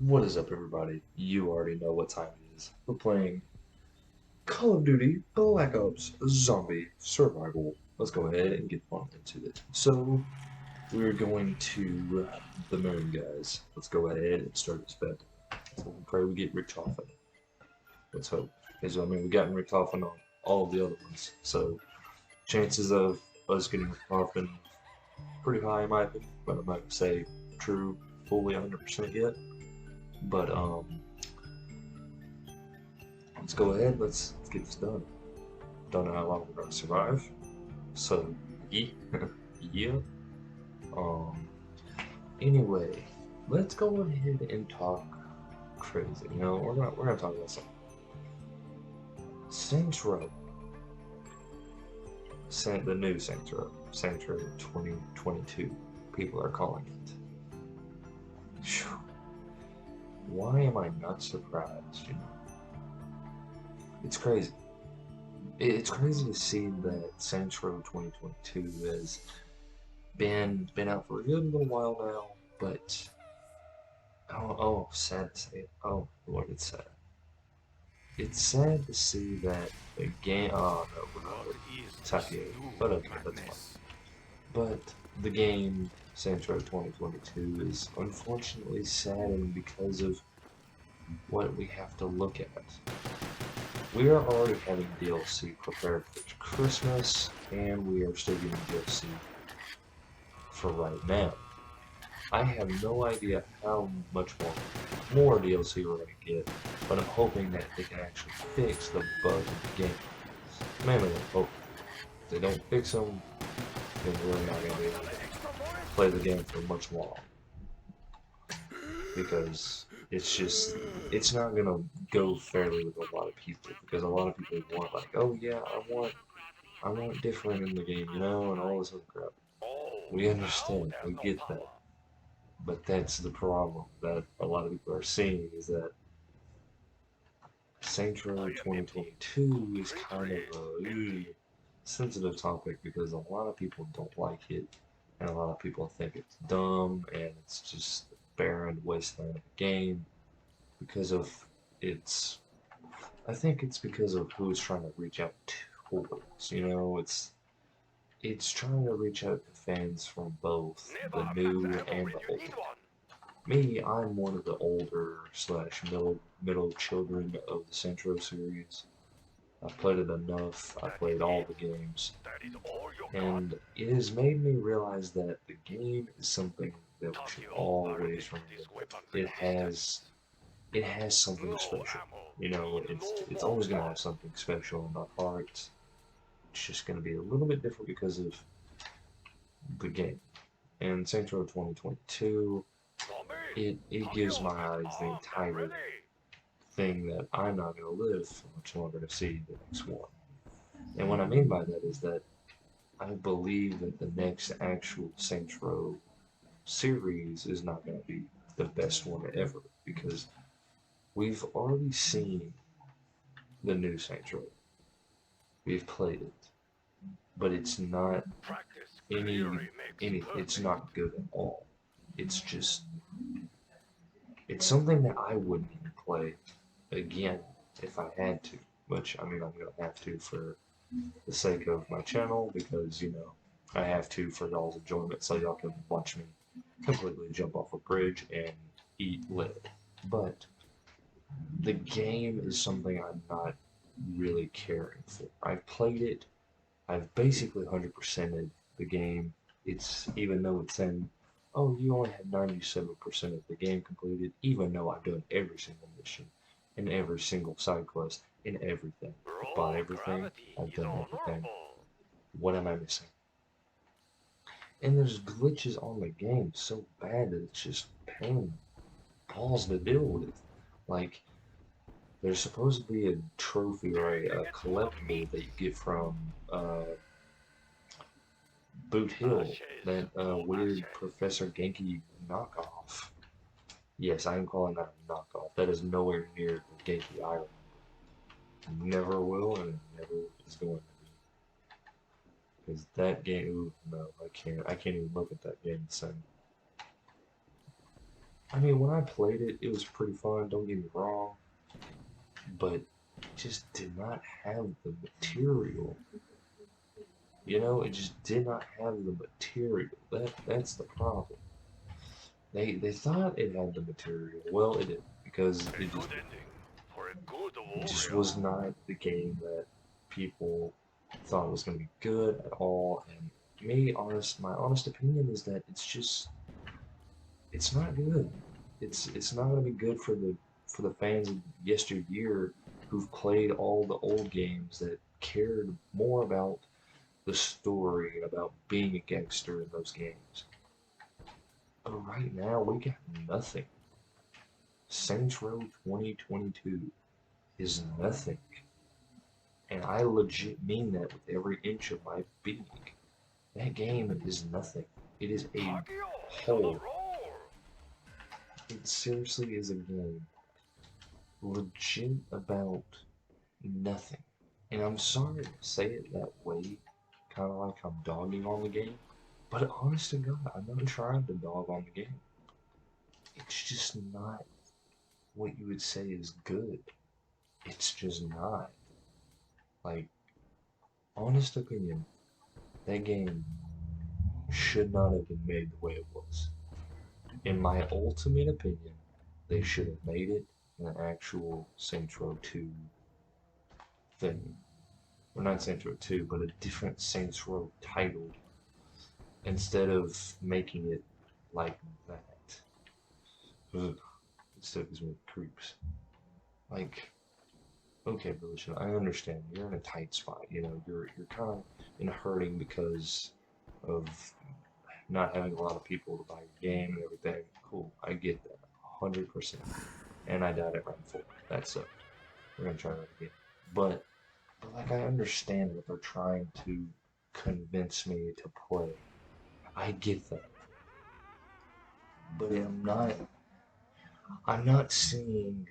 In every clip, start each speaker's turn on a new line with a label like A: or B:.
A: What is up, everybody? You already know what time it is. We're playing Call of Duty Black Ops Zombie Survival. Let's go ahead and get on into it. So, we're going to the moon, guys. Let's go ahead and start this bet. So we pray we get Richtofen. Let's hope. Because, we got Richtofen on all the other ones. So, chances of us getting Richtofen pretty high in my opinion. But I'm not going to say true fully 100% yet. But, let's go ahead. Let's get this done. Don't know how long we're gonna survive. So yeah, yeah. Um. Anyway, let's go ahead and talk crazy. We're gonna talk about something. Saints Row, the new Saints Row, Saints Row 2022. People are calling it. Phew. Why am I not surprised? It's crazy. It's crazy to see that Saints Row 2022 has been out for a good little while now, but sad to say. Oh Lord, it's sad. It's sad to see that the game. Oh no, we're not ready. Tapio, but okay, that's fine. But the game Saints Row 2022 is unfortunately saddened because of what we have to look at. We are already having DLC prepared for Christmas, and we are still getting DLC for right now. I have no idea how much more DLC we're gonna get, but I'm hoping that they can actually fix the bug in the game. Mainly I'm hoping. If they don't fix them, then we're really not gonna be able to play the game for much longer. Because it's not gonna go fairly with a lot of people. Because a lot of people want like, oh yeah, I want different in the game, and all this other crap. We understand, we get that. But that's the problem that a lot of people are seeing is that Saints Row 2022 is kind of a sensitive topic because a lot of people don't like it, and a lot of people think it's dumb and it's just a barren wasteland of a game because of its. I think it's because of who it's trying to reach out towards. It's trying to reach out to fans from both the new and the old. Me, I'm one of the older slash middle children of the Centro series. I've played it enough. I played all the games, and it has made me realize that the game is something that we should always remember. It has something special. It's always gonna have something special in our hearts. It's just gonna be a little bit different because of the game. And Saints Row 2022, it gives my eyes the entire thing that I'm not going to live much longer to see the next one. And what I mean by that is that I believe that the next actual Saints Row series is not going to be the best one ever because we've already seen the new Saints Row. We've played it, but it's not it's not good at all. It's just it's something that I wouldn't even play again if I had to, which I'm gonna have to for the sake of my channel because I have to for y'all's enjoyment so y'all can watch me completely jump off a bridge and eat lead. But the game is something I'm not really caring for. I've played it. I've basically 100%ed the game. It's even though it's in, oh, you only have 97% of the game completed, even though I've done every single mission and every single side quest and everything. I've bought everything. I've done everything. What am I missing? And there's glitches on the game so bad that it's just pain balls to deal with. Like, there's supposed to be a trophy or a collectible that you get from Boot Hill, that weird Professor Genki knockoff. Yes, I am calling that a knockoff. That is nowhere near the Genki I remember. Never will, and it never is going to be. Because that game, ooh, no, I can't even look at that game the same. I mean, when I played it, it was pretty fun, don't get me wrong, but it just did not have the material. You know, it just did not have the material. That's the problem. They thought it had the material. Well, it didn't because
B: A
A: it just
B: good ending for a good
A: it just
B: warrior.
A: was not the game that people thought was going to be good at all. And my honest opinion is that it's not good. It's not going to be good for the fans of yesteryear who've played all the old games that cared more about the story and about being a gangster in those games. But right now we got nothing. Saints Row 2022 is nothing. And I legit mean that with every inch of my being. That game is nothing. It is a
B: Hagio to the
A: hole.
B: roar.
A: It seriously is a game legit about nothing. And I'm sorry to say it that way, kind of like I'm dogging on the game, but honest to God, I'm not trying to dog on the game. It's just not what you would say is good. It's just not. Like, honest opinion, that game should not have been made the way it was. In my ultimate opinion, they should have made it an actual Saints Row 2 thing. Or not Saints Row 2, but a different Saints Row title instead of making it like that. Ugh, it still gives me creeps. Like, okay, Belishon, I understand. You're in a tight spot. You know, you're kind of in a hurting because of not having a lot of people to buy your game and everything. Cool, I get that, 100%. And I died at round 4. That sucked. We're gonna try that again. But like I understand what they're trying to convince me to play. I get that. But I'm not seeing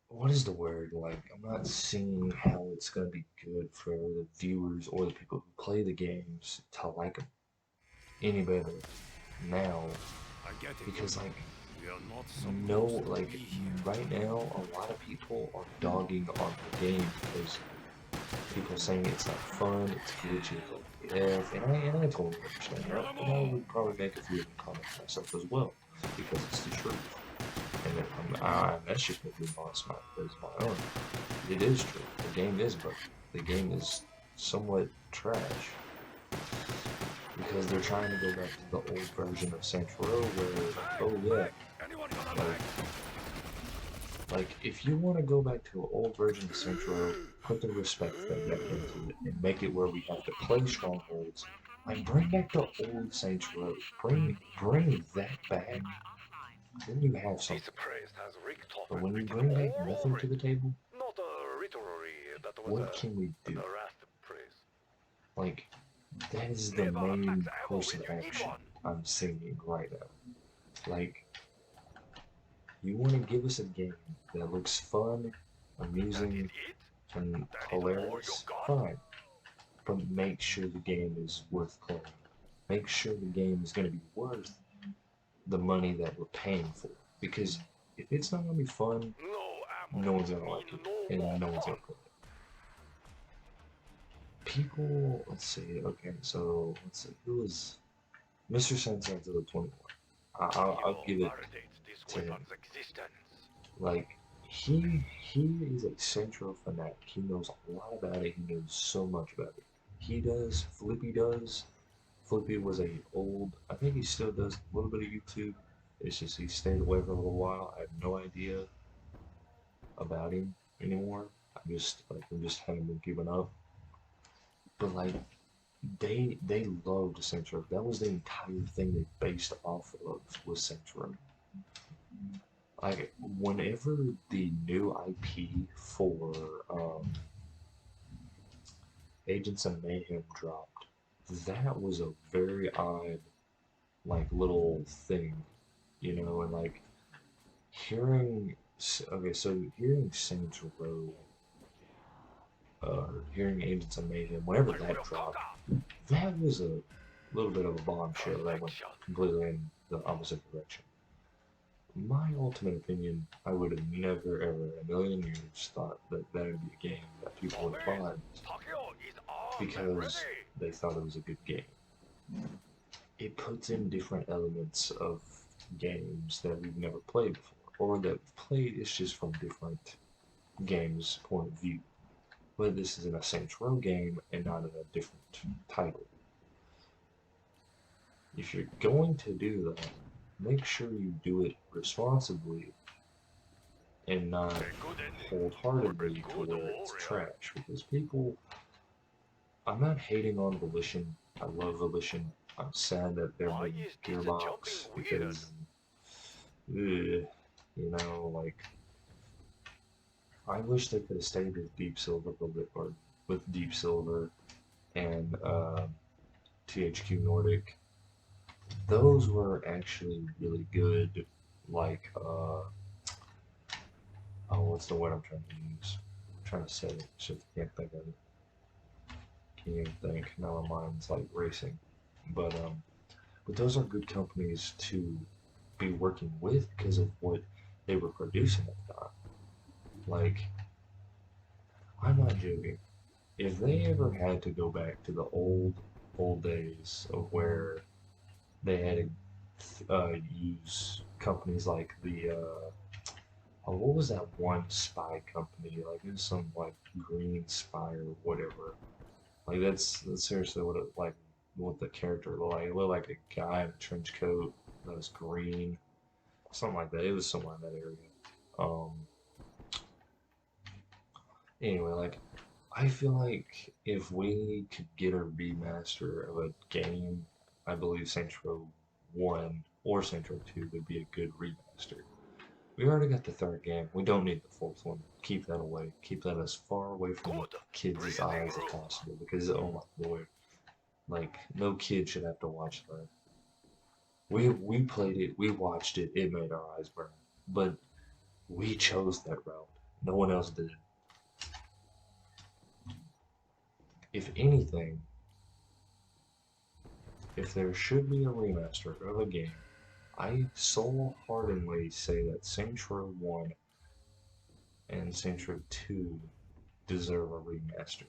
A: what is the word like I'm not seeing how it's gonna be good for the viewers or the people who play the games to like them any better now
B: I get it.
A: because like
B: We are not
A: no
B: supposed to be
A: like
B: here.
A: right now a lot of people are dogging on the game because people saying it's not fun, it's glitchy as F, and I totally understand that, and I would probably make a few of them comments myself as well because it's the truth. And that's just me being honest as my own. It is true. The game is broken. The game is somewhat trash because they're trying to go back to the old version of Saints Row where,
B: Hey,
A: oh yeah,
B: hey, anyone got a
A: like
B: mag?
A: if you want to go back to an old version of Saints Row, put the respect thing back into it and make it where we have to play strongholds. Like bring back the old Saints Row. Bring that back. Then you have
B: This
A: something.
B: priest has Rick
A: But
B: Toppin
A: when you
B: written
A: bring back
B: all
A: nothing
B: over
A: to
B: it.
A: the table,
B: Not a literary, that was
A: what can we
B: a
A: do?
B: rust priest.
A: Like, that is the
B: Never attacks
A: main
B: ammo
A: course
B: when
A: of
B: you need
A: action
B: one.
A: I'm seeing right now. Like, you want to give us a game that looks fun,
B: That is
A: amusing,
B: it?
A: and
B: That is all you
A: hilarious?
B: got?
A: Fine. But make sure the game is worth playing. Make sure the game is going to be worth the money that we're paying for. Because if it's not going to be fun,
B: No ammo
A: no one's going to
B: mean
A: like it.
B: no more
A: And no one's
B: fun.
A: going to play it. People, let's see, okay, so let's see, who was Mr. Sensen's 21? I'll
B: You
A: give it
B: validate this
A: to him.
B: weapon's existence.
A: Like he is a Central fanatic. He knows a lot about it. He knows so much about it. He does. Flippy does. Flippy was a old. I think he still does a little bit of YouTube. It's just he stayed away for a little while. I have no idea about him anymore. I'm just haven't been keeping up. But like they loved Central. That was the entire thing they based off of was Central. Like whenever the new IP for Agents of Mayhem dropped, that was a very odd like little thing, you know, and like hearing okay, so hearing Saints Row, hearing Agents of Mayhem, whenever that
B: Hallelujah,
A: dropped,
B: Gaga!
A: that was a little bit of a bombshell that went
B: Perfection.
A: completely in the opposite direction. My ultimate opinion, I would have never ever in a million years thought that that would be a game that people would buy
B: Takeo is armed and
A: because
B: ready.
A: they thought it was a good game. It puts in different elements of games that we've never played before, or that we've played, it's just from different games' point of view. But this is in a Saints Row game and not in a different title. If you're going to do that, make sure you do it responsibly and not wholeheartedly to where it's trash. Because people, I'm not hating on Volition. I love Volition. I'm sad that they're
B: Why
A: making
B: is this
A: Gearbox
B: jumping weird?
A: because, you know, like, I wish they could have stayed with Deep Silver a little bit, or with Deep Silver and THQ Nordic. Those were actually really good. Like, oh, what's the word I'm trying to use? I'm trying to say it, just can't think of it. Can't even think. Now my mind's like racing. But those are good companies to be working with because of what they were producing at the time. Like, I'm not joking. If they ever had to go back to the old days of where they had to use companies like the oh, what was that one spy company? Like it was some like Green Spy or whatever. Like that's seriously what it like what the character looked like. It looked like a guy in a trench coat that was green, something like that. It was somewhere in that area. Um. Anyway, like I feel like if we could get a remaster of a game, I believe Saints Row 1 or Saints Row 2 would be a good remaster. We already got the third game. We don't need the fourth one. Keep that away. Keep that as far away from
B: Good.
A: kids'
B: Breathing
A: eyes as
B: room.
A: possible because, oh my lord, like, no kid should have to watch that. We played it, we watched it, it made our eyes burn. But we chose that route. No one else did. If anything, if there should be a remaster of a game, I soul-heartedly say that Saints Row 1 and Saints Row 2 deserve a remaster.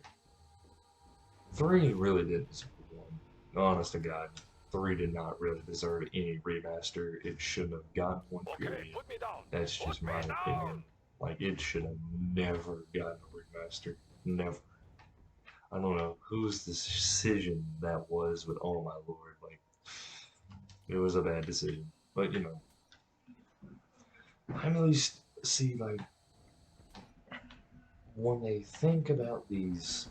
A: 3 really did deserve one. Honest to God, 3 did not really deserve any remaster. It shouldn't have gotten one,
B: Okay,
A: period.
B: put me down.
A: That's
B: Put
A: just
B: me
A: my
B: down.
A: opinion. Like, it should have never gotten a remaster. Never. I don't know whose decision that was, but oh my lord, like, it was a bad decision. But, you know, I'm at least, see, like, when they think about these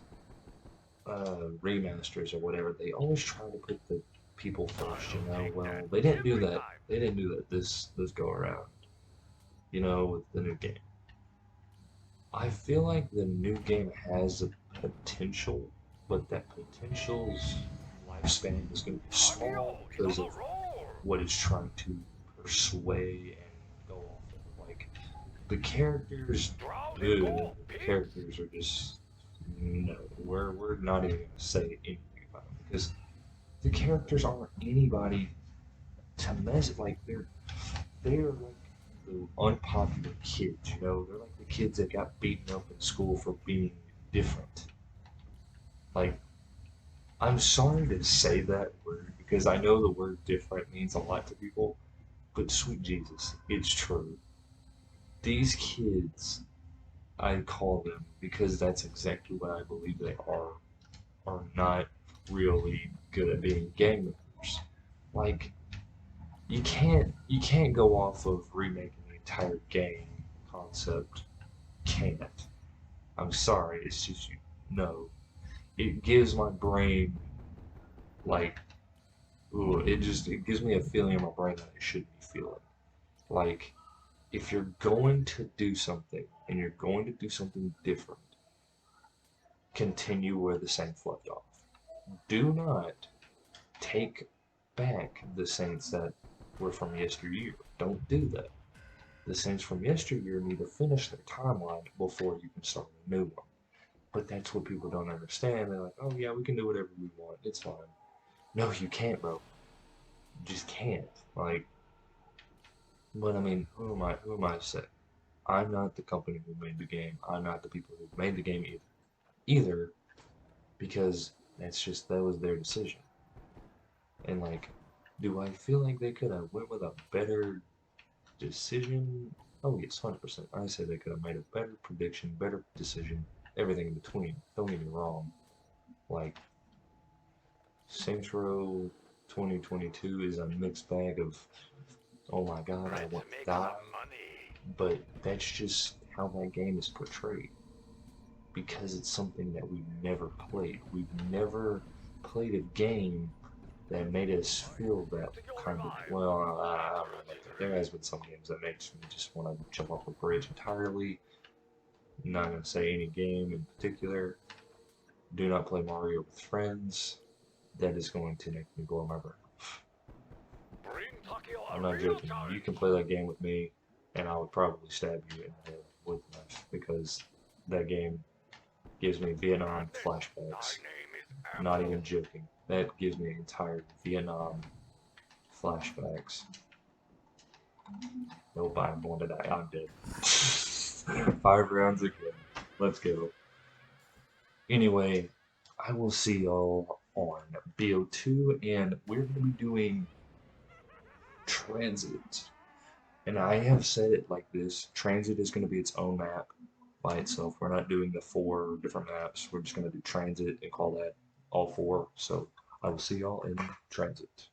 A: remasters or whatever, they always try to put the people first. You know, well, they didn't do
B: Every
A: that.
B: time.
A: They didn't do that this go around. You know, with the new game, I feel like the new game has a potential, but that potential's lifespan is going to be small
B: Takeo is
A: because
B: on
A: of
B: a roll.
A: what it's trying to persuade and go off of. Like the characters,
B: Drowning
A: the
B: pool, pigs.
A: characters are just no. We're not even gonna say anything about them because the characters aren't anybody to mess. Like they're like the unpopular kids. You know, they're like the kids that got beaten up in school for being different. Like I'm sorry to say that word because I know the word different means a lot to people, but sweet Jesus, it's true. These kids, I call them because that's exactly what I believe they are not really good at being gang members. Like you can't go off of remaking the entire gang concept. Can't. I'm sorry, it's just you no. It gives my brain like ooh, it gives me a feeling in my brain that I shouldn't be feeling. Like if you're going to do something and you're going to do something different, continue where the Saints left off. Do not take back the Saints that were from yesteryear. Don't do that. The Saints from yesteryear need to finish their timeline before you can start a new one. But that's what people don't understand. They're like, oh yeah, we can do whatever we want. It's fine. No, you can't, bro. just can't. Like, but I mean, who am I to say? I'm not the company who made the game. I'm not the people who made the game either, because that was their decision. And like, do I feel like they could have went with a better decision? Oh yes, 100%. I said they could have made a better prediction, better decision, everything in between. Don't get me wrong. Like, Saints Row 2022 is a mixed bag of, oh my god, I
B: Let's
A: want to
B: make
A: die,
B: some money.
A: but that's just how that game is portrayed. Because it's something that we've never played. We've never played a game that made us feel that
B: To your
A: kind of,
B: revive.
A: well, I don't know about that. There has been some games that makes me just want to jump off a bridge entirely. I'm not going to say any game in particular. Do not play Mario with friends. That is going to make me blow my brain.
B: Bring Takeo
A: I'm
B: a
A: not
B: real
A: joking. You
B: challenge.
A: can play that game with me, and I would probably stab you in the head with a knife because that game gives me Vietnam
B: Madness. Thy
A: flashbacks.
B: name is
A: Not
B: Apple.
A: even joking. That gives me entire Vietnam flashbacks. Nope, I'm going to die. I'm dead. 5 rounds again. Let's go. Anyway, I will see y'all on BO2, and we're going to be doing Transit. And I have said it like this, Transit is going to be its own map by itself. We're not doing the 4 different maps. We're just going to do Transit and call that all 4. So I will see y'all in Transit.